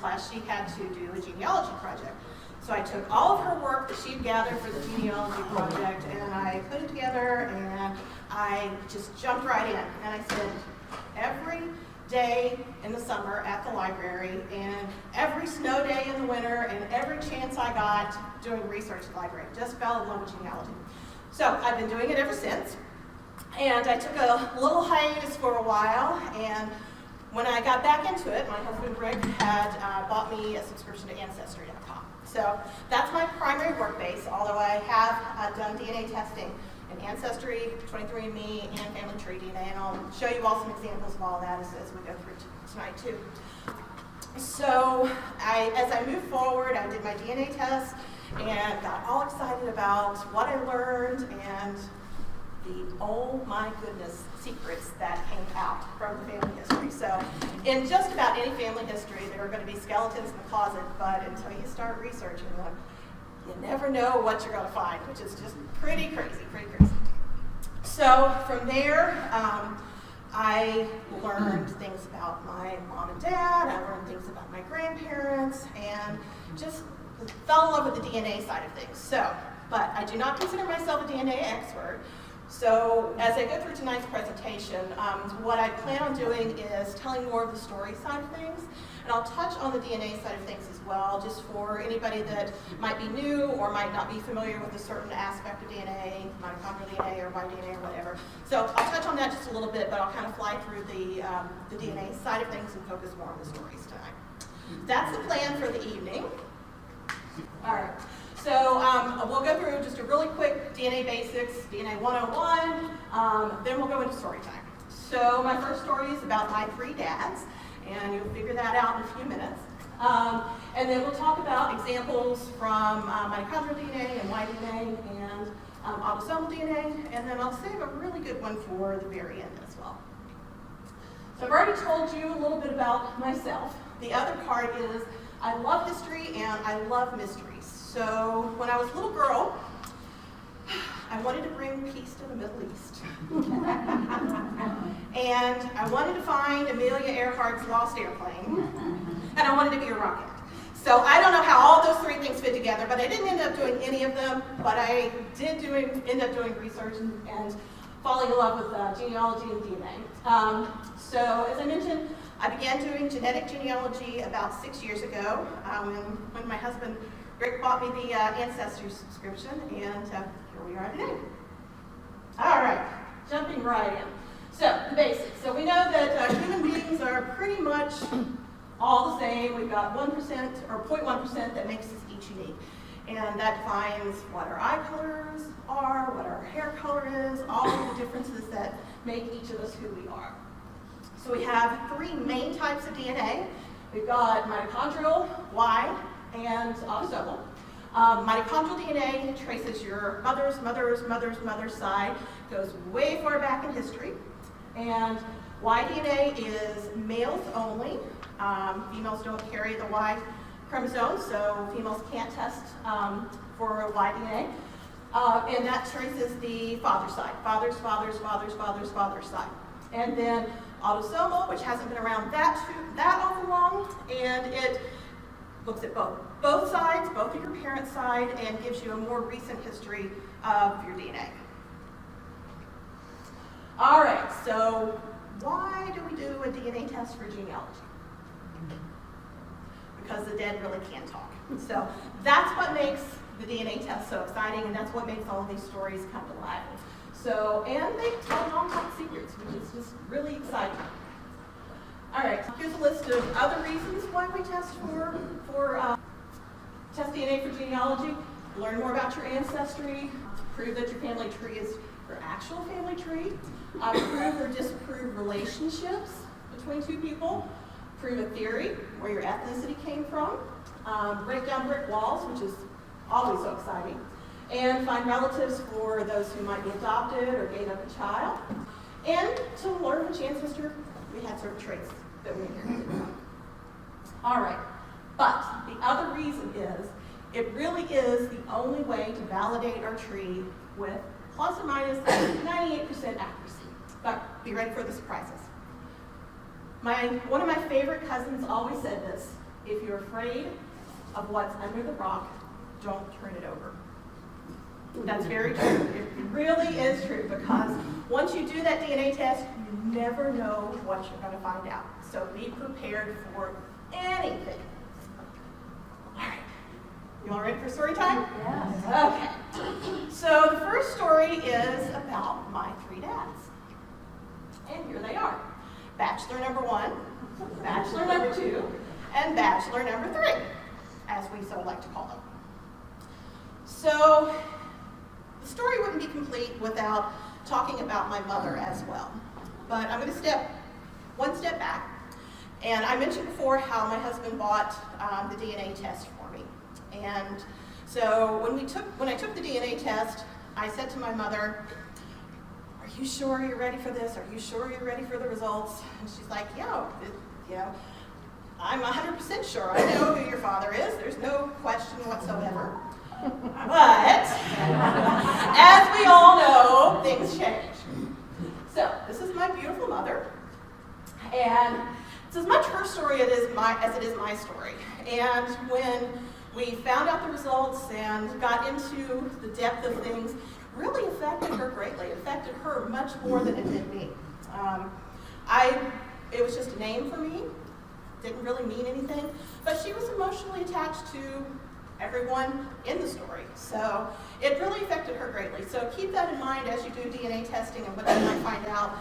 class, she had to do a genealogy project. So I took all of her work that she'd gathered for the genealogy project, and I put it together, and I just jumped right in. And I said, every day in the summer at the library, and every snow day in the winter, and every chance I got doing research at the library. Just fell in love with genealogy. So I've been doing it ever since. And I took a little hiatus for a while, and when I got back into it, my husband Rick had bought me a subscription to Ancestry.com. So that's my primary work base, although I have done DNA testing in Ancestry, 23andMe, and Family Tree DNA, and I'll show you all some examples of all that as we go through tonight too. So as I moved forward, I did my DNA test and got all excited about what I learned and the, oh my goodness, secrets that came out from the family history. So in just about any family history, there are going to be skeletons in the closet, but until you start researching them, you never know what you're going to find, which is just pretty crazy, pretty crazy. So from there, I learned things about my mom and dad, I learned things about my grandparents, and just fell in love with the DNA side of things. So, but I do not consider myself a DNA expert. So as I go through tonight's presentation, what I plan on doing is telling more of the story side of things, and I'll touch on the DNA side of things as well, just for anybody that might be new or might not be familiar with a certain aspect of DNA, mitochondrial DNA or Y-DNA or whatever. So I'll touch on that just a little bit, but I'll kind of fly through the DNA side of things and focus more on the stories tonight. That's the plan for the evening. All right. So we'll go through just a really quick DNA basics, DNA 101, then we'll go into story time. So my first story is about my 3 dads, and you'll figure that out in a few minutes. And then we'll talk about examples from mitochondrial DNA and Y-DNA and autosomal DNA, and then I'll save a really good one for the very end as well. So I've already told you a little bit about myself. The other part is I love history and I love mysteries. So when I was a little girl, I wanted to bring peace to the Middle East. And I wanted to find Amelia Earhart's lost airplane, and I wanted to be a rocket. So I don't know how all those 3 things fit together, but I didn't end up doing any of them, but I did end up doing research and falling in love with genealogy and DNA. So as I mentioned, I began doing genetic genealogy about 6 years ago when my husband Rick bought me the Ancestry subscription, and here we are today. All right, jumping right in. So, the basics. So we know that human beings are pretty much all the same. We've got 1% or 0.1% that makes us each unique. And that defines what our eye colors are, what our hair color is, all of the differences that make each of us who we are. So we have 3 main types of DNA. We've got mitochondrial, Y, and autosomal. Mitochondrial DNA traces your mother's side, goes way far back in history. And Y-DNA is males only. Females don't carry the Y chromosome, so females can't test for Y-DNA. And that traces the father side, father's side. And then autosomal, which hasn't been around that awful long, and it looks at both sides, both of your parents' side, and gives you a more recent history of your DNA. All right, so why do we do a DNA test for genealogy? Because the dead really can't talk. So that's what makes the DNA test so exciting, and that's what makes all of these stories come to life. So, and they tell long-top secrets, which is just really exciting. All right, here's a list of other reasons why we test test DNA for genealogy. Learn more about your ancestry, prove that your family tree is your actual family tree, prove or disprove relationships between 2 people, prove a theory where your ethnicity came from, break down brick walls, which is always so exciting, and find relatives for those who might be adopted or gave up a child, and to learn which ancestor we had certain traits that we inherited from. All right, but the other reason is it really is the only way to validate our tree with plus or minus 98% accuracy. But be ready for the surprises. One of my favorite cousins always said this: if you're afraid of what's under the rock, don't turn it over. That's very true. It really is true, because once you do that DNA test, you never know what you're going to find out. So be prepared for anything. All right. You all ready for story time? Yes. Okay. So the first story is about my 3 dads. And here they are. Bachelor number 1, Bachelor number 2, and Bachelor number 3, as we so like to call them. So the story wouldn't be complete without talking about my mother as well. But I'm going to step one step back. And I mentioned before how my husband bought the DNA test for me. And so when I took the DNA test, I said to my mother, "Are you sure you're ready for this? Are you sure you're ready for the results?" And she's like, "Yeah, I'm 100% sure. I know who your father is. There's no question whatsoever." But as we all know, things change. So this is my beautiful mother, and it's as much her story as it is my story. And when we found out the results and got into the depth of things, really affected her greatly. It affected her much more than it did me. It was just a name for me. Didn't really mean anything, but she was emotionally attached to everyone in the story. So it really affected her greatly. So keep that in mind as you do DNA testing and what you might find out,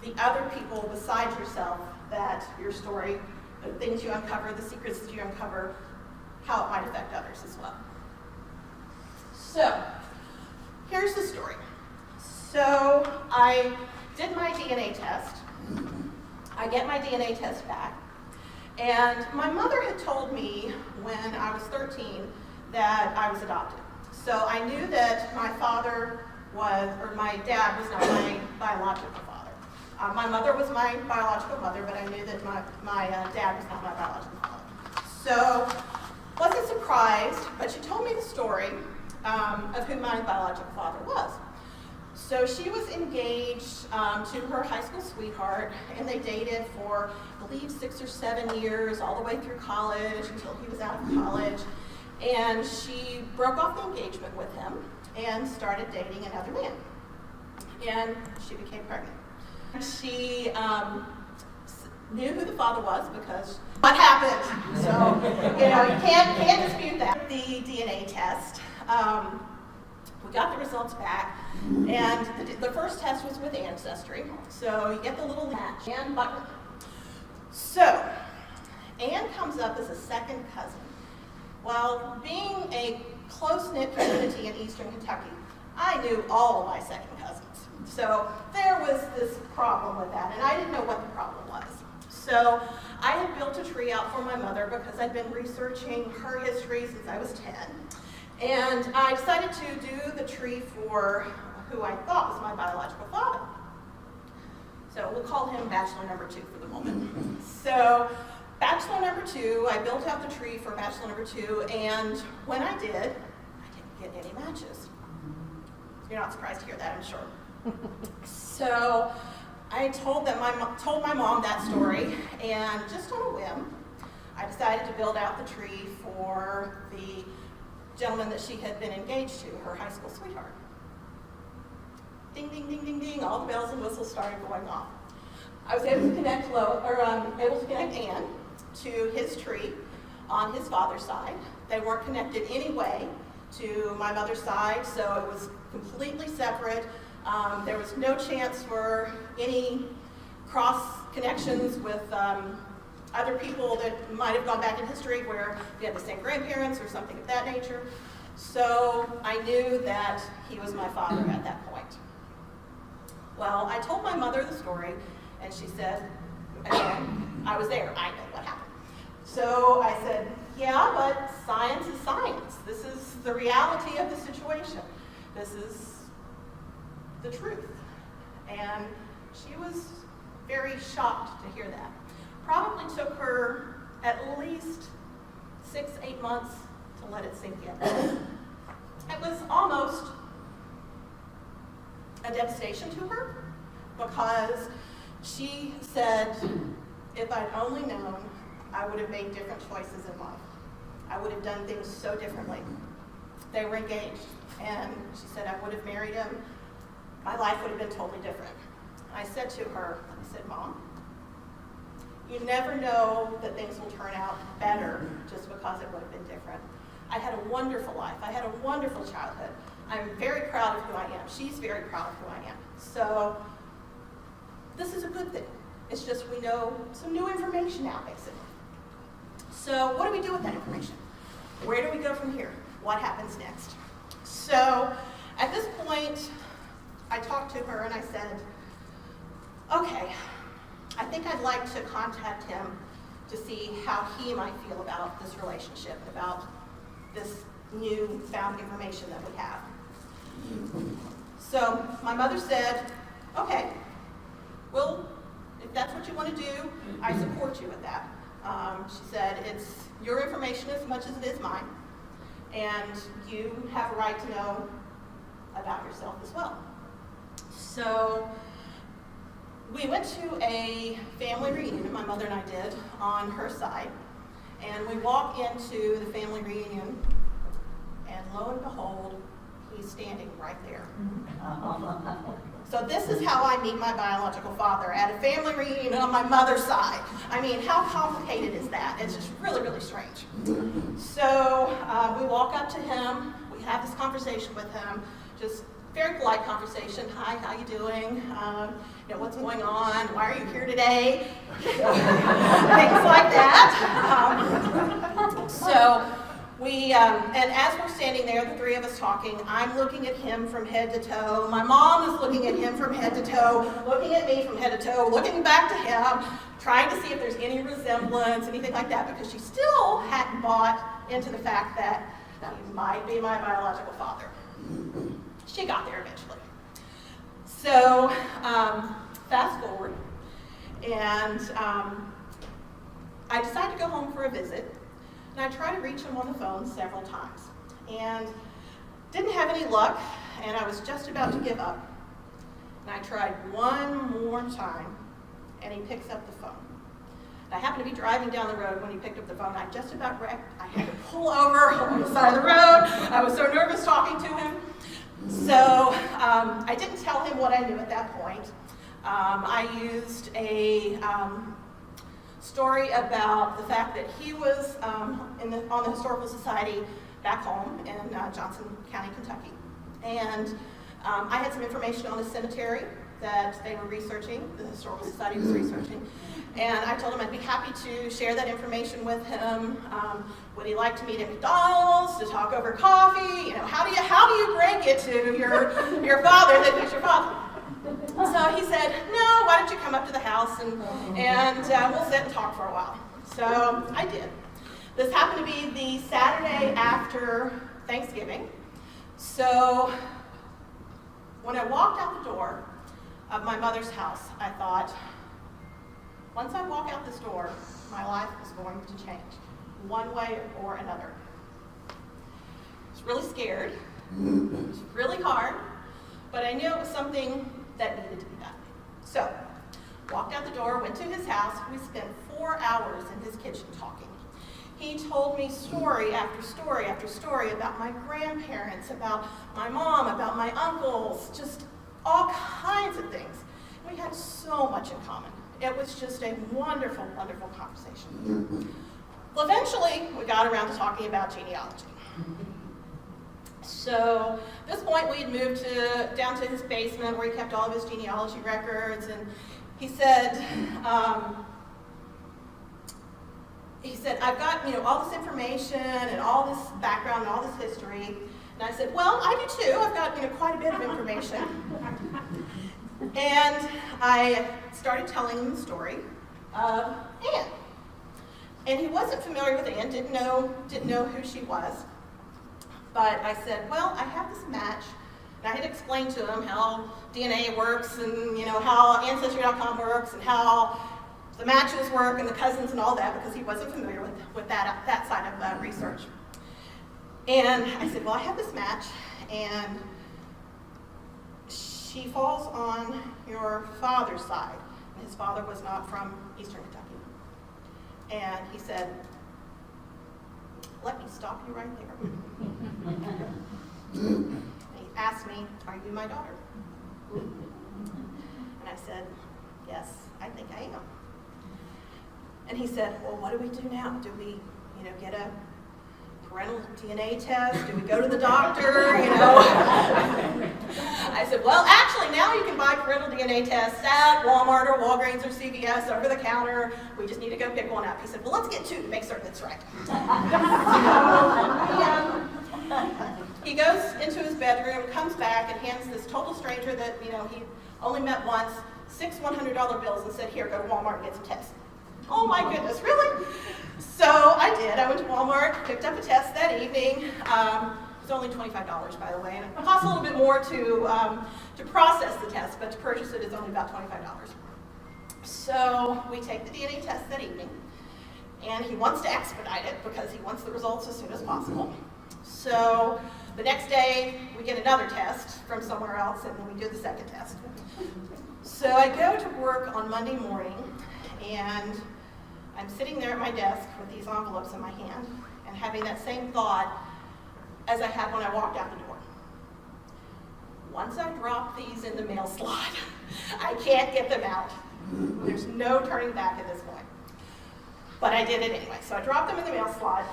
the other people besides yourself, that your story, the things you uncover, the secrets that you uncover, how it might affect others as well. So here's the story. So I did my DNA test. I get my DNA test back. And my mother had told me when I was 13 that I was adopted. So I knew that my dad was not my biological father. My mother was my biological mother, but I knew that my dad was not my biological father. So wasn't surprised, but she told me the story of who my biological father was. So she was engaged to her high school sweetheart, and they dated for, I believe, 6 or 7 years, all the way through college until he was out of college. And she broke off the engagement with him and started dating another man. And she became pregnant. She knew who the father was because what happened. So, you can't dispute that. The DNA test. We got the results back, and the first test was with Ancestry. So you get the little match, Ann Butler. So Ann comes up as a second cousin. Well, being a close-knit community in eastern Kentucky, I knew all of my second cousins. So there was this problem with that, and I didn't know what the problem was. So I had built a tree out for my mother because I'd been researching her history since I was 10. And I decided to do the tree for who I thought was my biological father. So we'll call him Bachelor number 2 for the moment. So Bachelor number 2, I built out the tree for Bachelor number 2, and when I did, I didn't get any matches. You're not surprised to hear that, I'm sure. So I told my mom that story, and just on a whim, I decided to build out the tree for the gentleman that she had been engaged to, her high school sweetheart. Ding, ding, ding, ding, ding, all the bells and whistles started going off. I was able to connect Ann to his tree on his father's side. They weren't connected anyway to my mother's side, so it was completely separate. There was no chance for any cross connections with other people that might have gone back in history where they had the same grandparents or something of that nature. So I knew that he was my father at that point. Well, I told my mother the story, and she said, again, I was there, I know what happened. So I said, yeah, but science is science. This is the reality of the situation. This is the truth. And she was very shocked to hear that. Probably took her at least 6-8 months to let it sink in. It was almost a devastation to her because she said, if I'd only known I would have made different choices in life. I would have done things so differently. They were engaged, and she said I would have married him. My life would have been totally different. I said to her, I said, Mom, you never know that things will turn out better just because it would have been different. I had a wonderful life. I had a wonderful childhood. I'm very proud of who I am. She's very proud of who I am. So this is a good thing. It's just we know some new information now, basically. So what do we do with that information? Where do we go from here? What happens next? So at this point, I talked to her and I said, okay, I think I'd like to contact him to see how he might feel about this relationship, about this new found information that we have. So my mother said, okay, well, if that's what you want to do, I support you with that. She said, it's your information as much as it is mine, and you have a right to know about yourself as well. So we went to a family reunion, my mother and I did, on her side, and we walk into the family reunion, and lo and behold, he's standing right there. So this is how I meet my biological father, at a family reunion on my mother's side. I mean, how complicated is that? It's just really, really strange. So we walk up to him, we have this conversation with him, just very polite conversation. Hi, how you doing? What's going on? Why are you here today? Things like that. So we, and as we're standing there, the three of us talking, I'm looking at him from head to toe. My mom is looking at him from head to toe, looking at me from head to toe, looking back to him, trying to see if there's any resemblance, anything like that, because she still hadn't bought into the fact that he might be my biological father. She got there eventually. So, fast forward, and I decided to go home for a visit, and I tried to reach him on the phone several times, and didn't have any luck, and I was just about to give up. And I tried one more time, and he picks up the phone. And I happened to be driving down the road when he picked up the phone. I just about wrecked. I had to pull over on the side of the road. I was so nervous talking to him. So I didn't tell him what I knew at that point. I used a story about the fact that he was on the Historical Society back home in Johnson County, Kentucky. And I had some information on a cemetery that they were researching, the Historical Society was researching. And I told him I'd be happy to share that information with him. Would he like to meet at McDonald's to talk over coffee? How do you break it to your father that he's your father? So he said, no, why don't you come up to the house and we'll sit and talk for a while. So I did. This happened to be the Saturday after Thanksgiving. So when I walked out the door of my mother's house, I thought, once I walk out this door, my life is going to change, one way or another. I was really scared. It was really hard, but I knew it was something that needed to be done. So, walked out the door, went to his house. We spent 4 hours in his kitchen talking. He told me story after story after story about my grandparents, about my mom, about my uncles, just all kinds of things. We had so much in common. It was just a wonderful, wonderful conversation. Well, eventually, we got around to talking about genealogy. So, at this point, we had moved down to his basement where he kept all of his genealogy records, and he said, I've got all this information and all this background and all this history. And I said, well, I do too. I've got quite a bit of information. And I started telling him the story of Anne. And he wasn't familiar with Anne, didn't know who she was. But I said, well, I have this match. And I had explained to him how DNA works and how Ancestry.com works and how the matches work and the cousins and all that, because he wasn't familiar with that side of research. And I said, well, I have this match, and she falls on your father's side. And his father was not from Eastern Kentucky. And he said, let me stop you right there. And he asked me, are you my daughter? And I said, yes, I think I am. And he said, well, what do we do now? Do we, get a parental DNA test? Do we go to the doctor? I said, well, actually, now you can buy parental DNA tests at Walmart or Walgreens or CVS over the counter. We just need to go pick one up. He said, well, let's get two to make certain it's right. He goes into his bedroom, comes back, and hands this total stranger that, he only met once, 6 $100 bills and said, here, go to Walmart and get some tests. Oh my goodness, really? So I did. I went to Walmart, picked up a test that evening. It was only $25, by the way, and it costs a little bit more to process the test, but to purchase it is only about $25. So we take the DNA test that evening, and he wants to expedite it because he wants the results as soon as possible. So the next day, we get another test from somewhere else, and then we do the second test. So I go to work on Monday morning, and I'm sitting there at my desk with these envelopes in my hand and having that same thought as I had when I walked out the door. Once I drop these in the mail slot, I can't get them out. There's no turning back at this point. But I did it anyway. So I dropped them in the mail slot.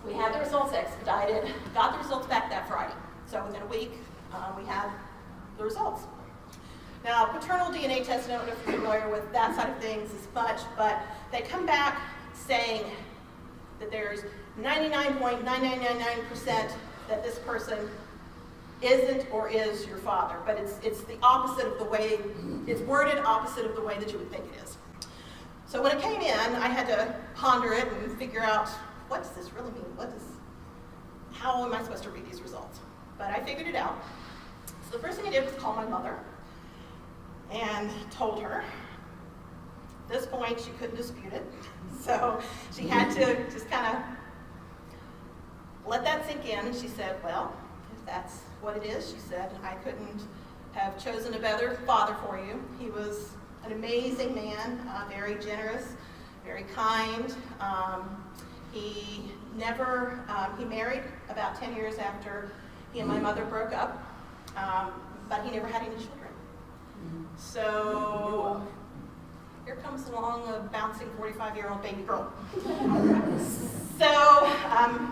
We had the results expedited, got the results back that Friday. So within a week, we had the results. Now, paternal DNA tests, I don't know if you're familiar with that side of things as much, but they come back saying that there's 99.9999% that this person isn't or is your father, but it's the opposite of the way, it's worded opposite of the way that you would think it is. So when it came in, I had to ponder it and figure out, what does this really mean? How am I supposed to read these results? But I figured it out. So the first thing I did was call my mother and told her. At this point, she couldn't dispute it. So she had to just kind of let that sink in. And she said, well, if that's what it is, she said, I couldn't have chosen a better father for you. He was an amazing man, very generous, very kind. He married about 10 years after he and my mother broke up, but he never had any children. So here comes along a bouncing 45-year-old baby girl. So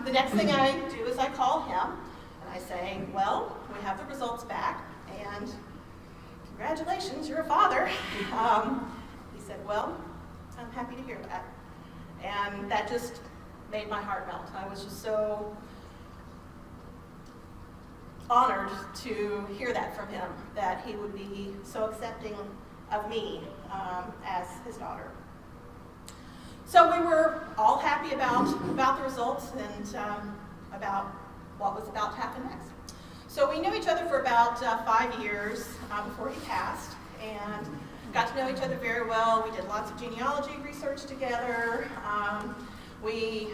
the next thing I do is I call him and I say, well, we have the results back and congratulations, you're a father. He said, well, I'm happy to hear that. And that just made my heart melt. I was just so honored to hear that from him, that he would be so accepting of me as his daughter. So we were all happy about the results and about what was about to happen next. So we knew each other for about 5 years before he passed, and got to know each other very well. We did lots of genealogy research together. He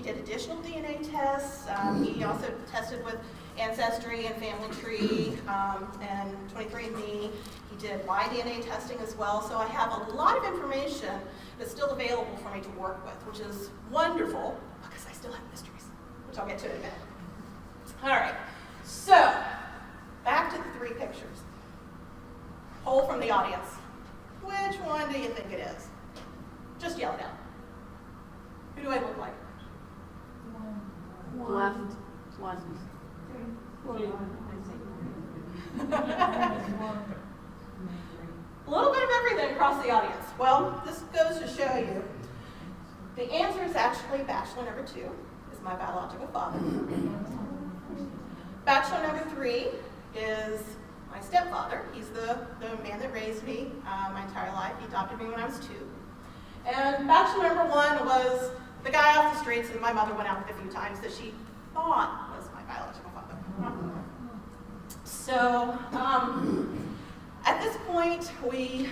did additional DNA tests. He also tested with Ancestry and Family Tree and 23andMe. He did my DNA testing as well. So I have a lot of information that's still available for me to work with, which is wonderful because I still have mysteries, which I'll get to in a minute. All right, so back to the 3 pictures. Poll from the audience. Which one do you think it is? Just yell it out. Who do I look like? Left. One. A little bit of everything across the audience. Well, this goes to show you the answer is actually Bachelor number 2 is my biological father. Bachelor number 3 is my stepfather. He's the man that raised me my entire life. He adopted me when I was 2. And Bachelor number 1 was the guy off the streets that my mother went out with a few times that she thought was my biological father. So at this point, we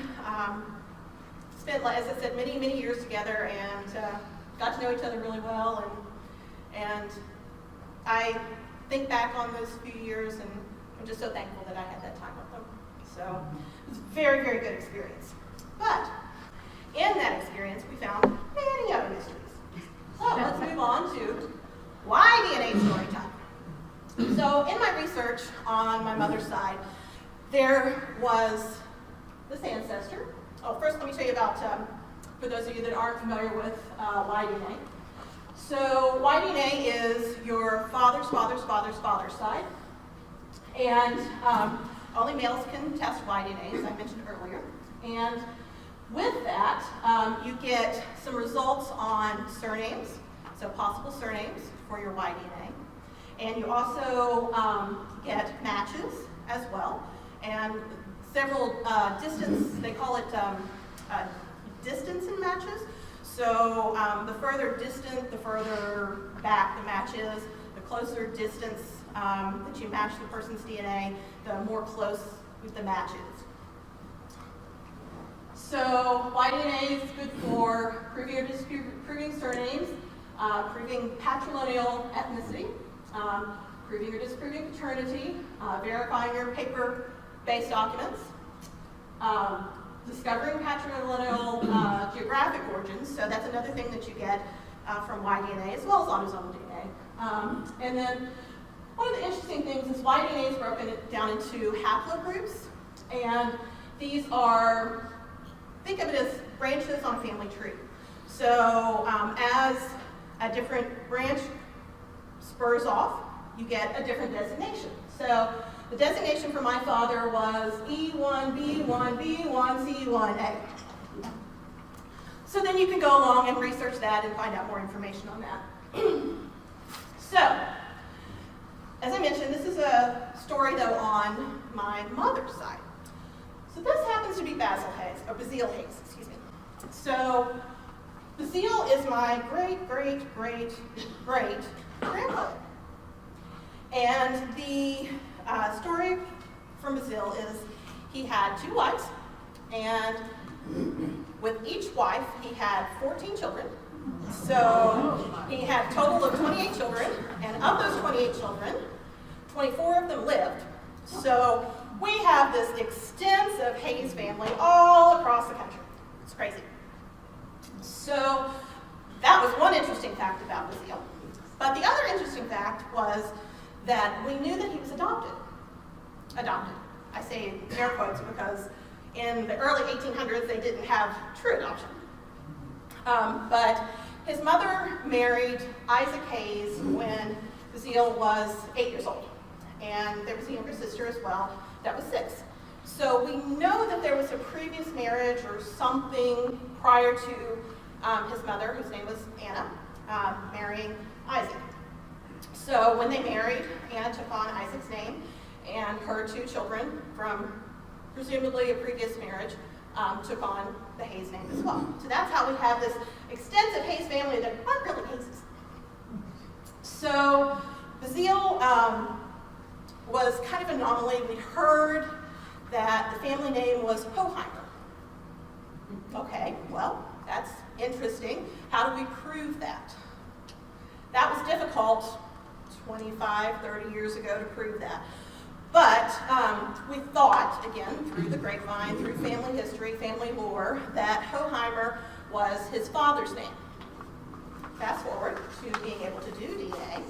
spent, as I said, many, many years together and got to know each other really well. And I think back on those few years, and I'm just so thankful that I had that time with them. So it was a very, very good experience. But in that experience, we found move on to why DNA story time. So in my research on my mother's side, there was this ancestor. Oh, first let me tell you about, for those of you that aren't familiar with Y-DNA. So Y-DNA is your father's father's father's father's side. And only males can test Y-DNA, as I mentioned earlier. And with that, you get some results on surnames, so possible surnames for your Y-DNA. And you also get matches as well, and several distance, they call it distance in matches. So the further distant, the further back the match is, the closer distance that you match the person's DNA, the more close the match is. So Y-DNA is good for proving or disproving surnames, proving patrilineal ethnicity, proving or disproving paternity, verifying your paper-based documents, discovering patrilineal geographic origins, so that's another thing that you get from Y-DNA, as well as autosomal DNA. And then one of the interesting things is Y-DNA is broken down into haplogroups, and these are, think of it as branches on a family tree. So as a different branch spurs off, you get a different designation. So the designation for my father was E1B1B1C1A. So then you can go along and research that and find out more information on that. So, as I mentioned, this is a story though on my mother's side. So this happens to be Basil Hayes, or Bilie Hayes, excuse me. So Bilie is my great-great-great-great-grandmother. And the story from Bilie is he had 2 wives, and with each wife he had 14 children. So he had a total of 28 children, and of those 28 children, 24 of them lived. So we have this extensive Hayes family all across the country. It's crazy. So that was one interesting fact about Bilie. But the other interesting fact was that we knew that he was adopted. Adopted. I say air quotes because in the early 1800s they didn't have true adoption. But his mother married Isaac Hayes when Bilie was 8 years old. And there was a younger sister as well that was 6. So we know that there was a previous marriage or something prior to his mother, whose name was Anna, marrying Isaac. So when they married, Anna took on Isaac's name, and her 2 children from presumably a previous marriage took on the Hayes name as well. So that's how we have this extensive Hayes family that aren't really Hayeses. So Bilie was kind of an anomaly. We heard that the family name was Hoheimer. Okay, well, that's interesting. How do we prove that? That was difficult 25, 30 years ago to prove that. But we thought, again, through the grapevine, through family history, family lore, that Hoheimer was his father's name. Fast forward to being able to do DNA.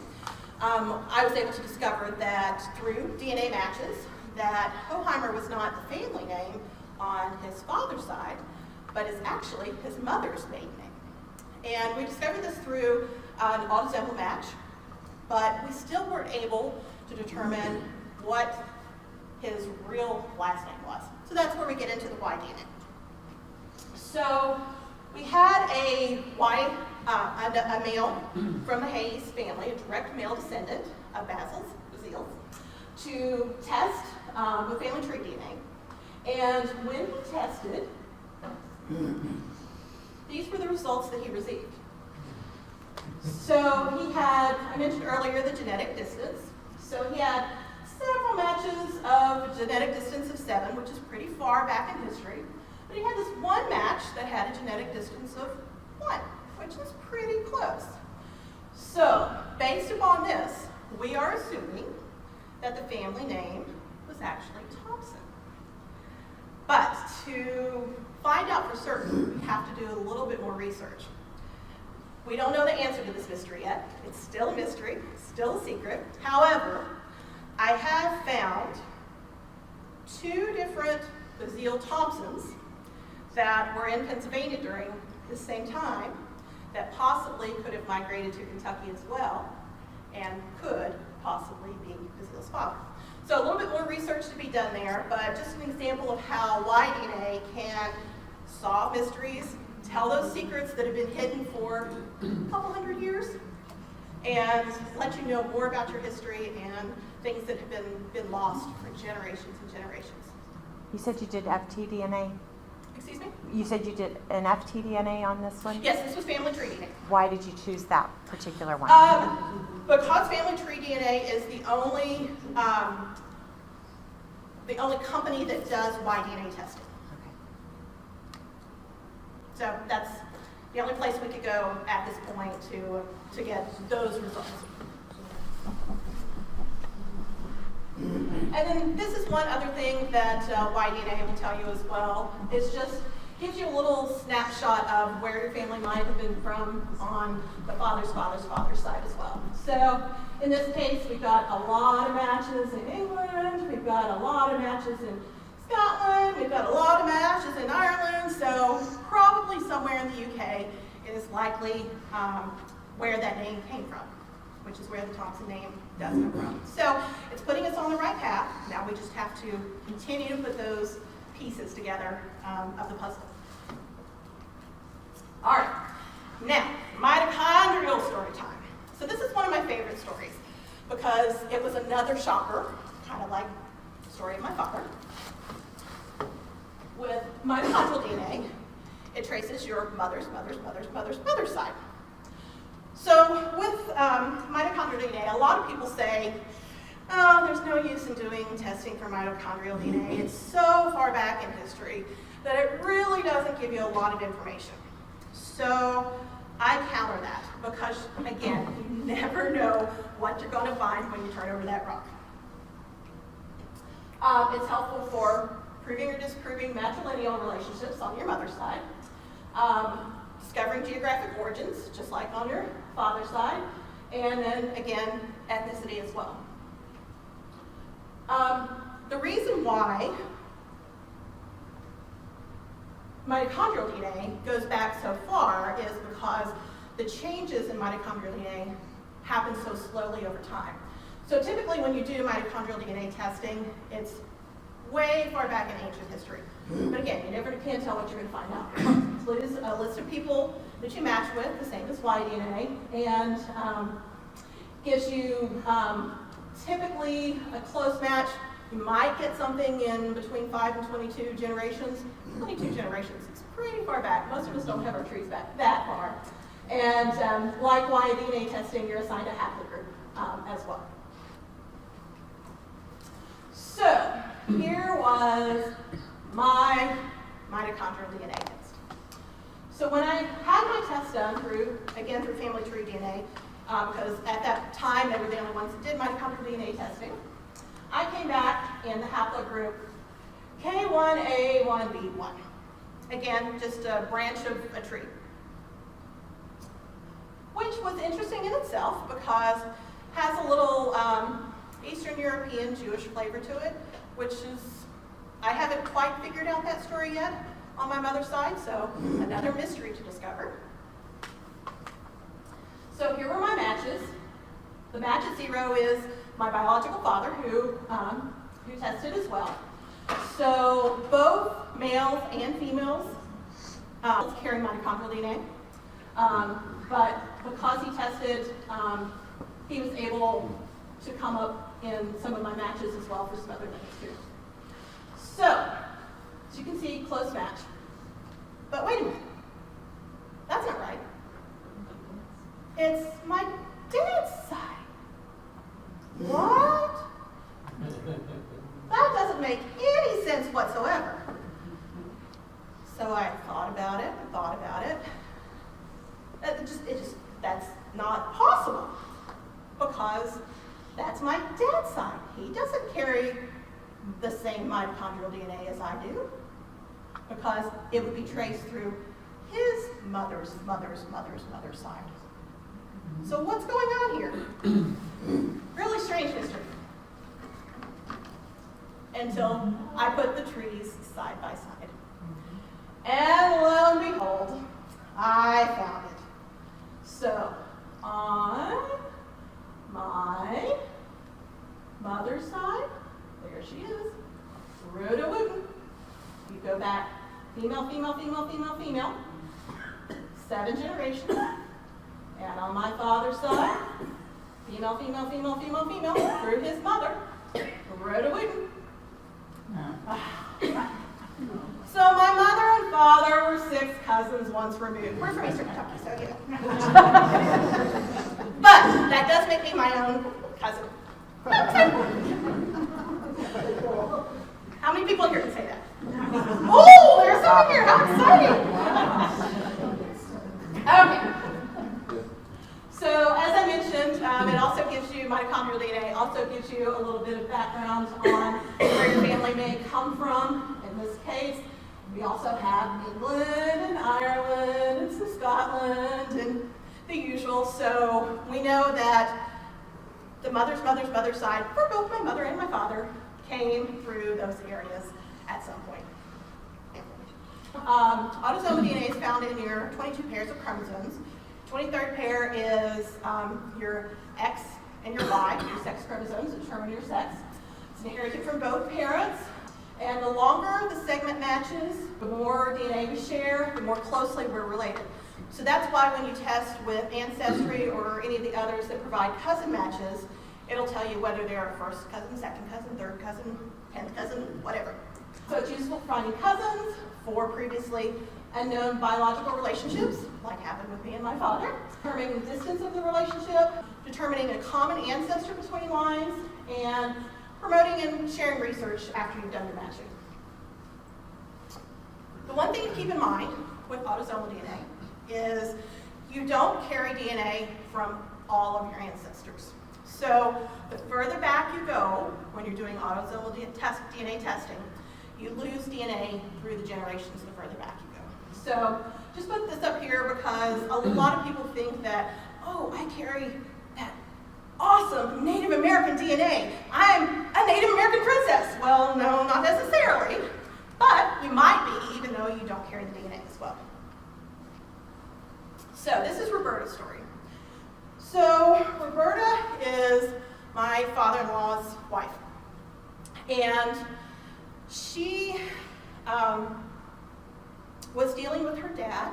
I was able to discover that through DNA matches that Hoheimer was not the family name on his father's side, but is actually his mother's maiden name. And we discovered this through an autosomal match, but we still weren't able to determine what his real last name was. So that's where we get into the Y-DNA. So we had a male from the Hayes family, a direct male descendant of Basil's, to test with family tree DNA. And when he tested, these were the results that he received. So he had, I mentioned earlier, the genetic distance. So he had several matches of a genetic distance of 7, which is pretty far back in history. But he had this one match that had a genetic distance of 1, which is pretty close. So, based upon this, we are assuming that the family name was actually Thompson. But to find out for certain, we have to do a little bit more research. We don't know the answer to this mystery yet. It's still a mystery, still a secret. However, I have found 2 different Bazille Thompsons that were in Pennsylvania during the same time that possibly could have migrated to Kentucky as well and could possibly be Bazille's father. So a little bit more research to be done there, but just an example of how Y-DNA can solve mysteries, tell those secrets that have been hidden for a couple hundred years, and let you know more about your history and things that have been lost for generations and generations. You said you did FTDNA? Excuse me? You said you did an FTDNA on this one? Yes, this was family tree DNA. Why did you choose that particular one? Because family tree DNA is the only company that does Y-DNA testing. Okay. So that's the only place we could go at this point to get those results. And then this is one other thing that Y-DNA will tell you as well. It's just gives you a little snapshot of where your family might have been from on the father's side as well. So in this case, we've got a lot of matches in England, we've got a lot of matches in Scotland, we've got a lot of matches in Ireland, so probably somewhere in the UK is likely where that name came from, which is where the Thompson name does come from. So it's putting us on the right path. Now we just have to continue to put those pieces together of the puzzle. All right, now mitochondrial story time. So this is one of my favorite stories because it was another shocker, kind of like the story of my father. With mitochondrial DNA, it traces your mother's side. So with mitochondrial DNA, a lot of people say, oh, there's no use in doing testing for mitochondrial DNA. It's so far back in history that it really doesn't give you a lot of information. So I counter that because, again, you never know what you're going to find when you turn over that rock. It's helpful for proving or disproving matrilineal relationships on your mother's side, discovering geographic origins, just like on your father's side, and then, again, ethnicity as well. The reason why mitochondrial DNA goes back so far is because the changes in mitochondrial DNA happen so slowly over time. So typically when you do mitochondrial DNA testing, it's way far back in ancient history. But again, you never can tell what you're going to find out. So it is a list of people that you match with, the same as Y-DNA, and gives you typically a close match. You might get something in between 5 and 22 generations. 22 generations is pretty far back. Most of us don't have our trees back that far. And like Y-DNA testing, you're assigned a haplogroup as well. So here was my mitochondrial DNA test. So when I had my test done through family tree DNA, because at that time they were the only ones that did mitochondrial DNA testing, I came back in the haplogroup K1A1B1. Again, just a branch of a tree. Which was interesting in itself because it has a little Eastern European Jewish flavor to it, which is, I haven't quite figured out that story yet on my mother's side, so another mystery to discover. So here were my matches. The match at 0 is my biological father who tested as well. So both males and females carry mitochondrial DNA, but because he tested, he was able to come up in some of my matches as well for some other things too. So, as you can see, close match. But wait a minute, that's not right. It's my dad's side. What? That doesn't make any sense whatsoever. So I thought about it. That's not possible because that's my dad's side. He doesn't carry the same mitochondrial DNA as I do because it would be traced through his mother's side. So what's going on here? Really strange history. Until I put the trees side by side. And lo and behold, I found it. So, on my mother's side, there she is, Rhoda Wooten. You go back, female, 7 generations. And on my father's side, female, through his mother, Rhoda Wooten. So my mother and father were 6 cousins once removed. We're from Eastern Kentucky, so yeah. But that does make me my own cousin. How many people here can say that? Oh, there's someone here. How exciting. Okay. So as I mentioned, it also gives you, mitochondrial DNA also gives you a little bit of background on where your family may come from. In this case, we also have England and Ireland and some Scotland and the usual. So we know that the mother's side, for both my mother and my father, came through those areas at some point. Autosomal DNA is found in your 22 pairs of chromosomes. 23rd pair is your X and your Y, your sex chromosomes that determine your sex. It's inherited from both parents. And the longer the segment matches, the more DNA we share, the more closely we're related. So that's why when you test with Ancestry or any of the others that provide cousin matches, it'll tell you whether they're a first cousin, second cousin, third cousin, 10th cousin, whatever. So it's useful for finding cousins, for previously unknown biological relationships, like happened with me and my father, determining the distance of the relationship, determining a common ancestor between lines, and promoting and sharing research after you've done your matching. The one thing to keep in mind with autosomal DNA is you don't carry DNA from all of your ancestors. So the further back you go when you're doing autosomal DNA testing, you lose DNA through the generations the further back you go. So just put this up here because a lot of people think that, oh, I carry that awesome Native American DNA. I'm a Native American princess. Well, no, not necessarily, but you might be, even though you don't carry the DNA as well. So this is Roberta's story. So Roberta is my father-in-law's wife, and she was dealing with her dad,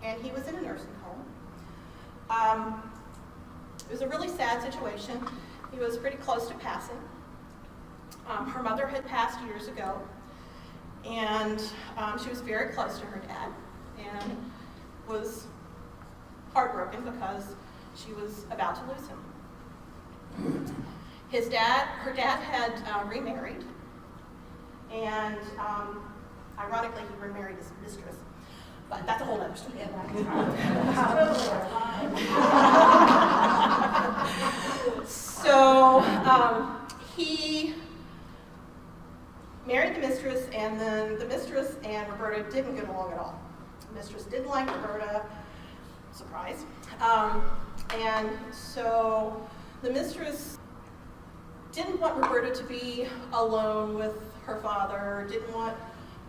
and he was in a nursing home. It was a really sad situation. He was pretty close to passing. Her mother had passed years ago, and she was very close to her dad, and was heartbroken because she was about to lose him. Her dad had remarried, and ironically, he remarried his mistress, but that's a whole other story. So he married the mistress, and then the mistress and Roberta didn't get along at all. The mistress didn't like Roberta, surprise. And so the mistress didn't want Roberta to be alone with her father, didn't want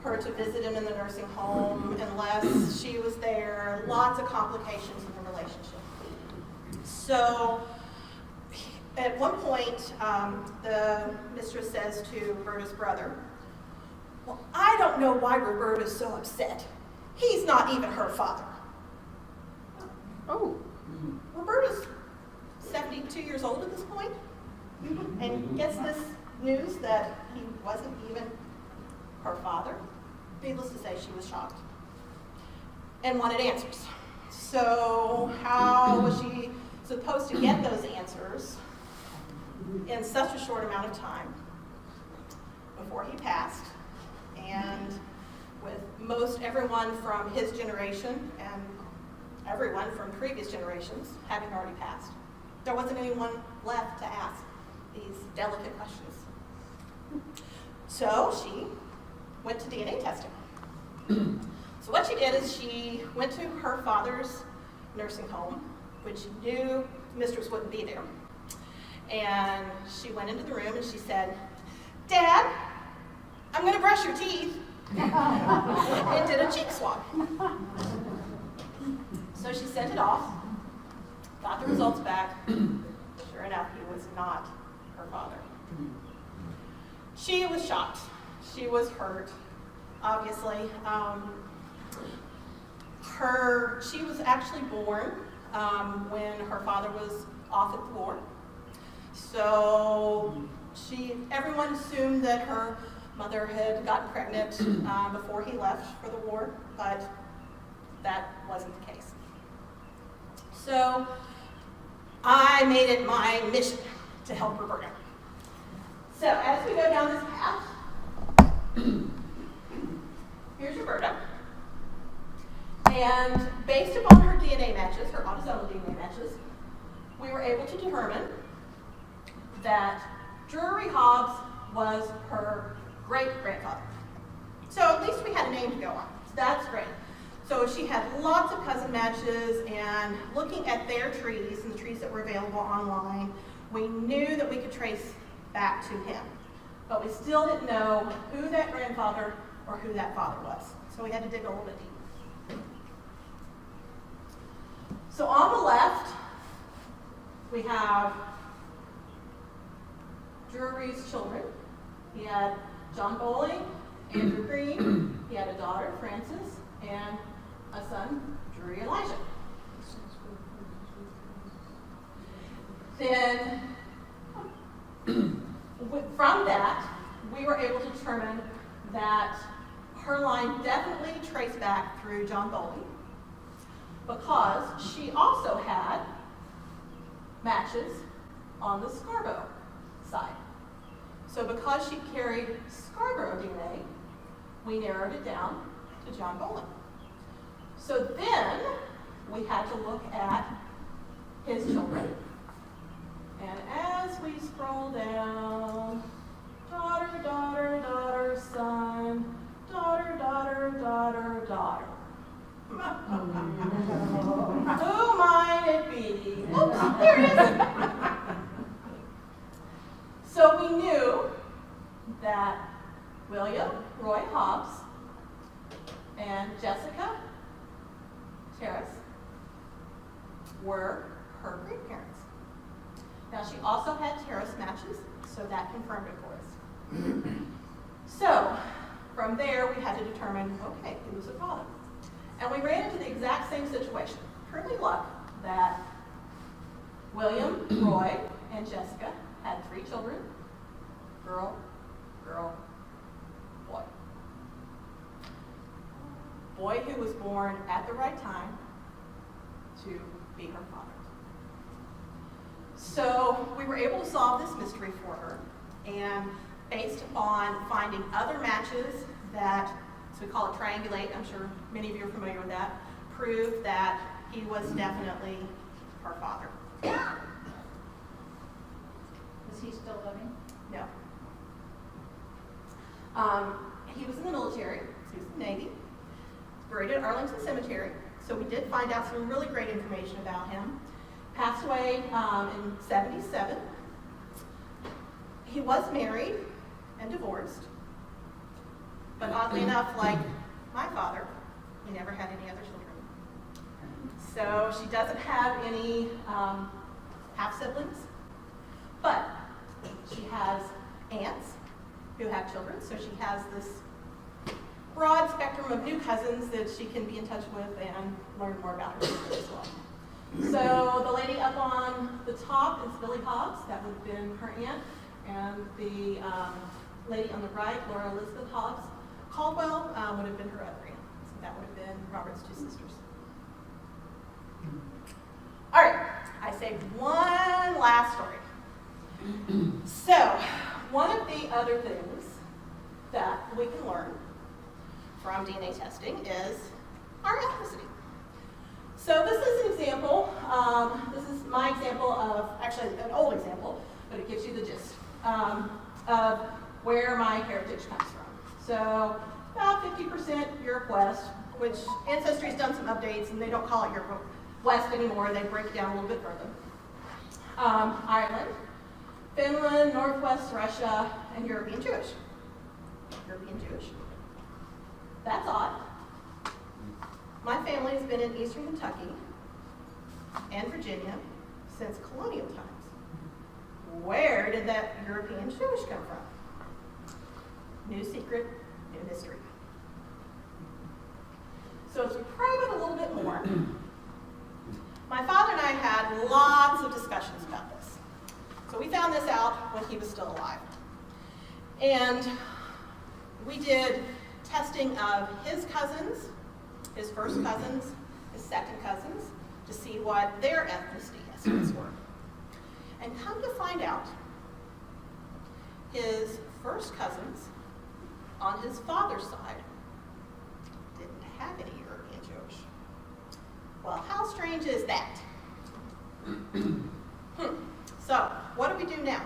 her to visit him in the nursing home unless she was there, lots of complications in the relationship. So at one point, the mistress says to Roberta's brother, well, I don't know why Roberta's so upset. He's not even her father. Oh, Roberta's 72 years old at this point, and gets this news that he wasn't even her father. Needless to say, she was shocked and wanted answers. So how was she supposed to get those answers in such a short amount of time before he passed, and with most everyone from his generation and everyone from previous generations having already passed? There wasn't anyone left to ask these delicate questions. So she went to DNA testing. So what she did is she went to her father's nursing home, which she knew the mistress wouldn't be there. And she went into the room and she said, "Dad, I'm going to brush your teeth," and did a cheek swab. So she sent it off, got the results back. Sure enough, he was not her father. She was shocked. She was hurt, obviously. She was actually born when her father was off at the war. So everyone assumed that her mother had gotten pregnant before he left for the war, but that wasn't the case. So I made it my mission to help Roberta. So as we go down this path, here's Roberta. And based upon her DNA matches, her autosomal DNA matches, we were able to determine that Drury Hobbs was her great-grandfather. So at least we had a name to go on. So that's great. So she had lots of cousin matches, and looking at their trees and the trees that were available online, we knew that we could trace back to him. But we still didn't know who that grandfather or who that father was. So we had to dig a little bit deeper. So on the left, we have Drury's children. He had John Boling, Andrew Green, he had a daughter, Frances, and a son, Drury Elijah. Then, from that, we were able to determine that her line definitely traced back through John Boling, because she also had matches on the Scarborough side. So because she carried Scarborough DNA, we narrowed it down to John Boling. So then we had to look at his children. And as we scroll down, daughter, daughter, daughter, son, daughter, daughter, daughter, daughter. Who might it be? Oops, there it is. So we knew that William Roy Hobbs and Jessica Tarrace were her great-parents. Now she also had Tarrace matches, so that confirmed it for us. So from there we had to determine, okay, who was her father? And we ran into the exact same situation. Purely luck that William, Roy, and Jessica had 3 children, girl, girl, boy. Boy who was born at the right time to be her father. So we were able to solve this mystery for her, and based upon finding other matches that, so we call it triangulate, I'm sure many of you are familiar with that, proved that he was definitely her father. Is he still living? No. He was in the military, he was in the Navy, buried at Arlington Cemetery, so we did find out some really great information about him. Passed away in 77. He was married and divorced, but oddly enough, like my father, he never had any other children. So she doesn't have any half-siblings, but she has aunts who have children, so she has this broad spectrum of new cousins that she can be in touch with and learn more about her children as well. So the lady up on the top is Bilie Hobbs, that would have been her aunt, and the lady on the right, Laura Elizabeth Hobbs Caldwell, would have been her other aunt. So that would have been Robert's 2 sisters. All right, I saved one last story. So, one of the other things that we can learn from DNA testing is our ethnicity. So this is an example. This is my example of, actually an old example, but it gives you the gist of where my heritage comes from. So about 50% Europe West, which Ancestry's done some updates and they don't call it Europe West anymore. They break it down a little bit further. Ireland, Finland, Northwest Russia, and European Jewish. European Jewish. That's odd. My family has been in Eastern Kentucky and Virginia since colonial times. Where did that European Jewish come from? New secret, new mystery. So as we probe it a little bit more, my father and I had lots of discussions about this. So we found this out when he was still alive. And we did testing of his cousins, his first cousins, his second cousins, to see what their ethnicity estimates were. And come to find out, his first cousins on his father's side didn't have any European Jewish. Well, how strange is that? So, what do we do now?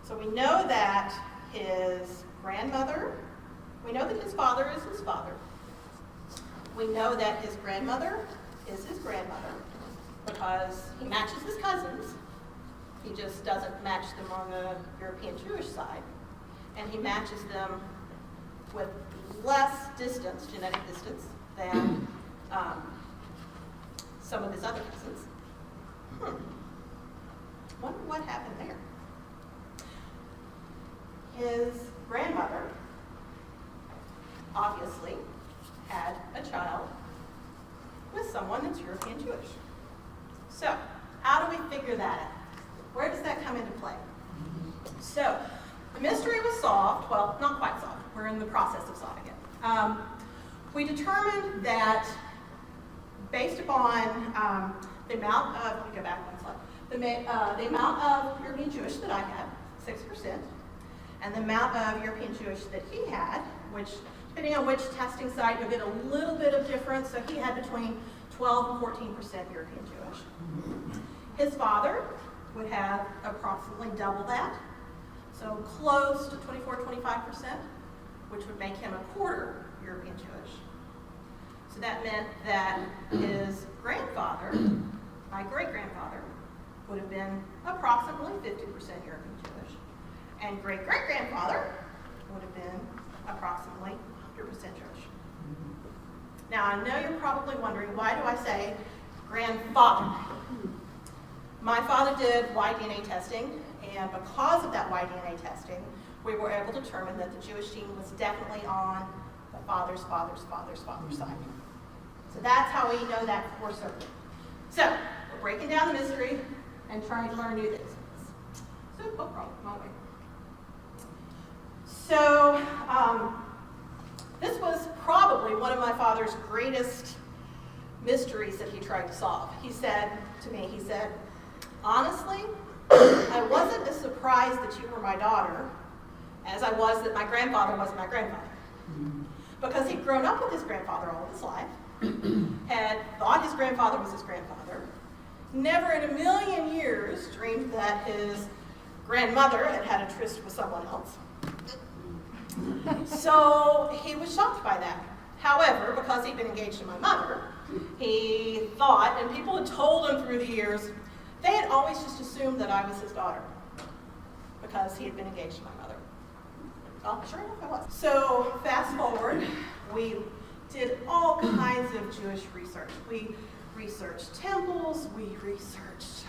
So we know that his grandmother, we know that his father is his father. We know that his grandmother is his grandmother because he matches his cousins. He just doesn't match them on the European Jewish side. And he matches them with less distance, genetic distance, than some of his other cousins. Wonder what happened there. His grandmother obviously had a child with someone that's European Jewish. So, how do we figure that out? Where does that come into play? So, the mystery was solved, well, not quite solved. We're in the process of solving it. We determined that based upon the amount of, let me go back one slide, the amount of European Jewish that I had, 6%, and the amount of European Jewish that he had, which, depending on which testing site, you'll get a little bit of difference. So he had between 12 and 14% European Jewish. His father would have approximately double that, so close to 24, 25%, which would make him a quarter European Jewish. So that meant that his grandfather, my great-grandfather, would have been approximately 50% European Jewish, and great-great-grandfather would have been approximately 100% Jewish. Now, I know you're probably wondering, why do I say grandfather? My father did Y-DNA testing, and because of that Y-DNA testing, we were able to determine that the Jewish gene was definitely on the father's father's father's father's side. So that's how we know that for certain. So, we're breaking down the mystery and trying to learn new things. So, oh, wrong way. So, this was probably one of my father's greatest mysteries that he tried to solve. He said to me, he said, honestly, I wasn't as surprised that you were my daughter as I was that my grandfather wasn't my grandfather. Because he'd grown up with his grandfather all of his life, had thought his grandfather was his grandfather, never in a million years dreamed that his grandmother had had a tryst with someone else. So he was shocked by that. However, because he'd been engaged to my mother, he thought, and people had told him through the years, they had always just assumed that I was his daughter because he had been engaged to my mother. Well, sure enough I was. So fast forward, we did all kinds of Jewish research. We researched temples, we researched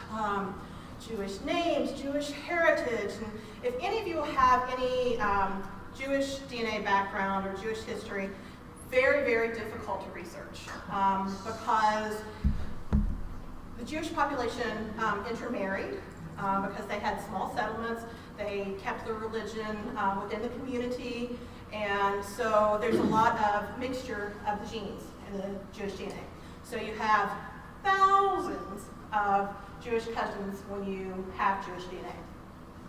Jewish names, Jewish heritage. And if any of you have any Jewish DNA background or Jewish history, very, very difficult to research because the Jewish population intermarried because they had small settlements. They kept their religion within the community, and so there's a lot of mixture of the genes in the Jewish DNA. So you have thousands of Jewish cousins when you have Jewish DNA.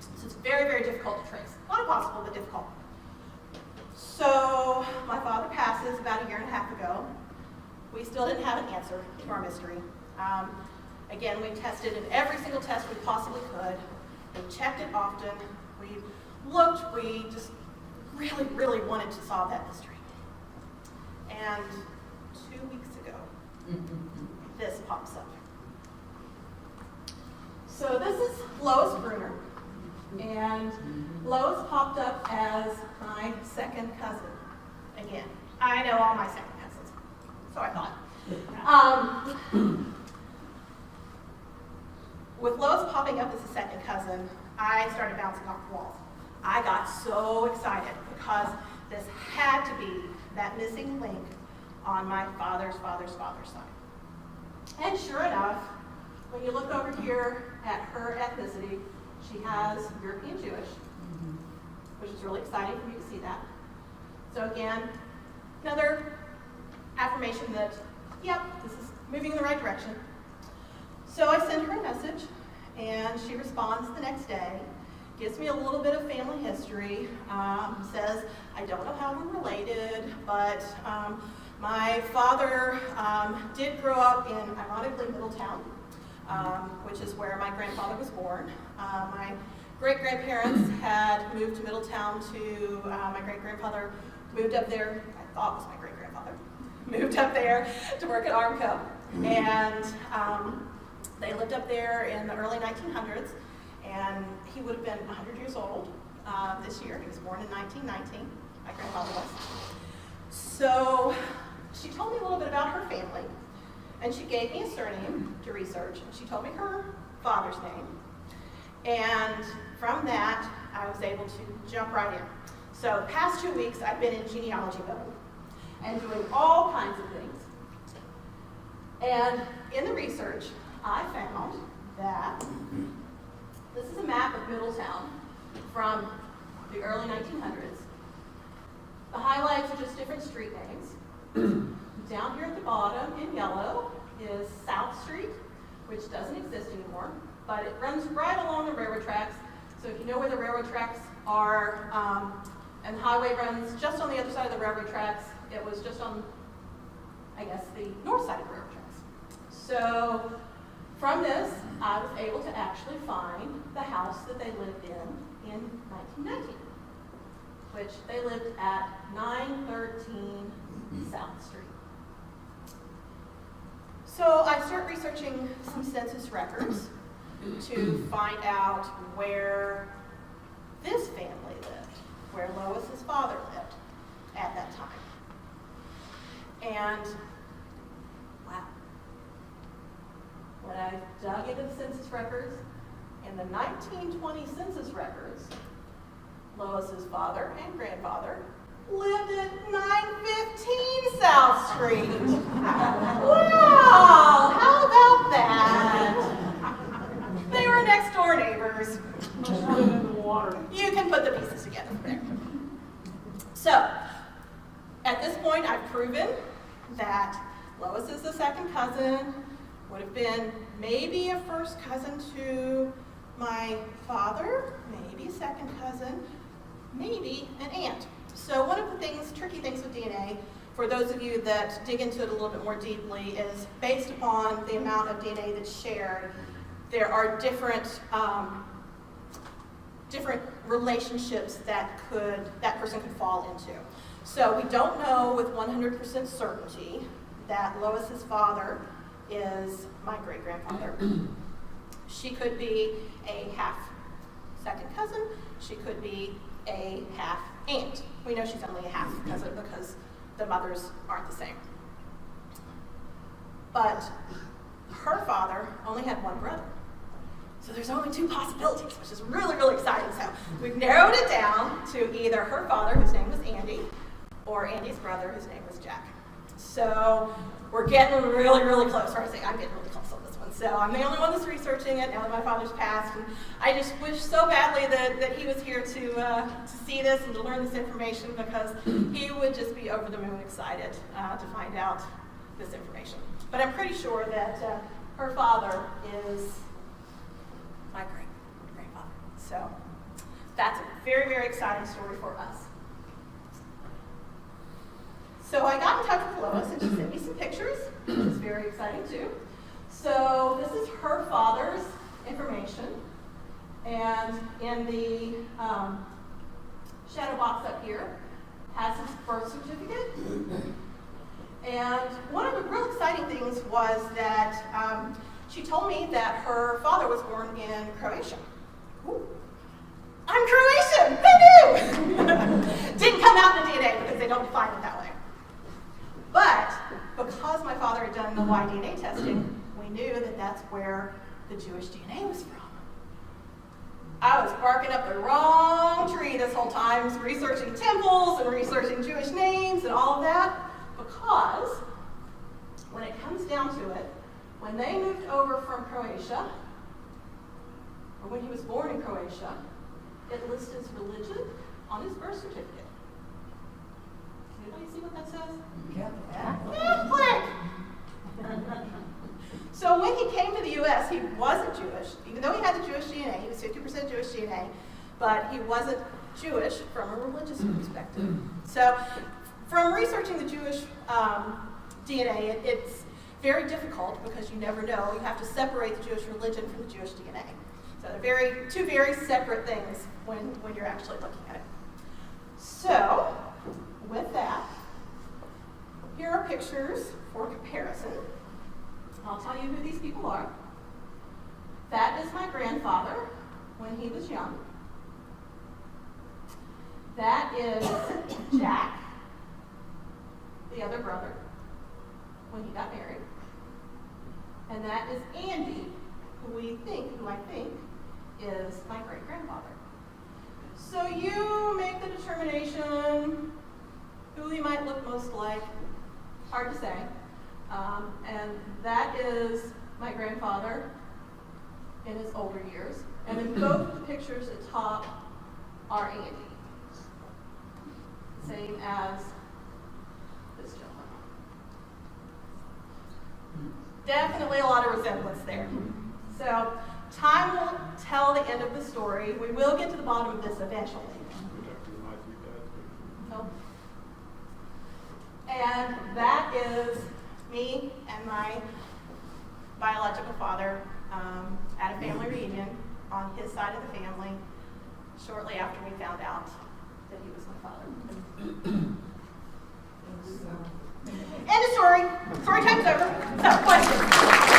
So it's very, very difficult to trace. Not impossible, but difficult. So my father passes about 1.5 years ago. We still didn't have an answer to our mystery. Again, we tested in every single test we possibly could. We checked it often. We looked. We just really, really wanted to solve that mystery. And 2 weeks ago, this pops up. So this is Lois Bruner, and Lois popped up as my second cousin. Again, I know all my second cousins, so I thought. With Lois popping up as a second cousin, I started bouncing off the walls. I got so excited because this had to be that missing link on my father's side. And sure enough, when you look over here at her ethnicity, she has European Jewish, which is really exciting for me to see that. So again, another affirmation that, yep, this is moving in the right direction. So I send her a message, and she responds the next day, gives me a little bit of family history, says, I don't know how we're related, but my father did grow up in, ironically, Middletown, which is where my grandfather was born. My great-grandparents had moved to Middletown to, my great-grandfather moved up there, I thought it was my great-grandfather, moved up there to work at Armco. And they lived up there in the early 1900s, and he would have been 100 years old this year. He was born in 1919, my grandfather was. So she told me a little bit about her family, and she gave me a surname to research, and she told me her father's name. And from that, I was able to jump right in. So the past 2 weeks, I've been in genealogy mode and doing all kinds of things. And in the research, I found that this is a map of Middletown from the early 1900s. The highlights are just different street names. Down here at the bottom in yellow is South Street, which doesn't exist anymore, but it runs right along the railroad tracks. So if you know where the railroad tracks are, and the highway runs just on the other side of the railroad tracks, it was just on, I guess, the north side of the railroad tracks. So from this, I was able to actually find the house that they lived in 1919, which they lived at 913 South Street. So I start researching some census records to find out where this family lived, where Lois's father lived at that time. And wow. When I dug into the census records, in the 1920 census records, Lois's father and grandfather lived at 915 South Street. Wow, how about that? They were next door neighbors. You can put the pieces together there. So, at this point, I've proven that Lois is the second cousin, would have been maybe a first cousin to my father, maybe second cousin, maybe an aunt. So one of the tricky things with DNA, for those of you that dig into it a little bit more deeply, is based upon the amount of DNA that's shared, there are different relationships that person could fall into. So we don't know with 100% certainty that Lois's father is my great-grandfather. She could be a half second cousin. She could be a half aunt. We know she's only a half cousin because the mothers aren't the same. But her father only had one brother. So there's only two possibilities, which is really, really exciting. So we've narrowed it down to either her father, whose name was Andy, or Andy's brother, whose name was Jack. So we're getting really, really close. Or I say I'm getting really close on this one. So I'm the only one that's researching it now that my father's passed. And I just wish so badly that he was here to see this and to learn this information, because he would just be over the moon excited to find out this information. But I'm pretty sure that her father is my great-grandfather. So that's a very, very exciting story for us. So I got in touch with Lois, and she sent me some pictures, which is very exciting too. So this is her father's information, and in the shadow box up here has his birth certificate, And one of the real exciting things was that she told me that her father was born in Croatia. Ooh. I'm Croatian! Who knew? Didn't come out in the DNA because they don't define it that way. But because my father had done the Y-DNA testing, we knew that that's where the Jewish DNA was from. I was barking up the wrong tree this whole time, researching temples and researching Jewish names and all of that, because when it comes down to it, when they moved over from Croatia, or when he was born in Croatia, it lists his religion on his birth certificate. Anybody see what that says? Catholic! So when he came to the U.S., he wasn't Jewish. Even though he had the Jewish DNA, he was 50% Jewish DNA, but he wasn't Jewish from a religious perspective. So from researching the Jewish DNA, it's very difficult because you never know. You have to separate the Jewish religion from the Jewish DNA. So they're two very separate things when you're actually looking at it. So with that, here are pictures for comparison. I'll tell you who these people are. That is my grandfather when he was young. That is Jack, the other brother, when he got married. And that is Andy, who I think is my great-grandfather. So you make the determination who he might look most like. Hard to say. And that is my grandfather in his older years. And then both of the pictures at top are Andy. Same as this gentleman. Definitely a lot of resemblance there. So time will tell the end of the story. We will get to the bottom of this eventually. Oh. And that is me and my biological father at a family reunion on his side of the family shortly after we found out that he was my father. End of story. Story time's over. So, questions?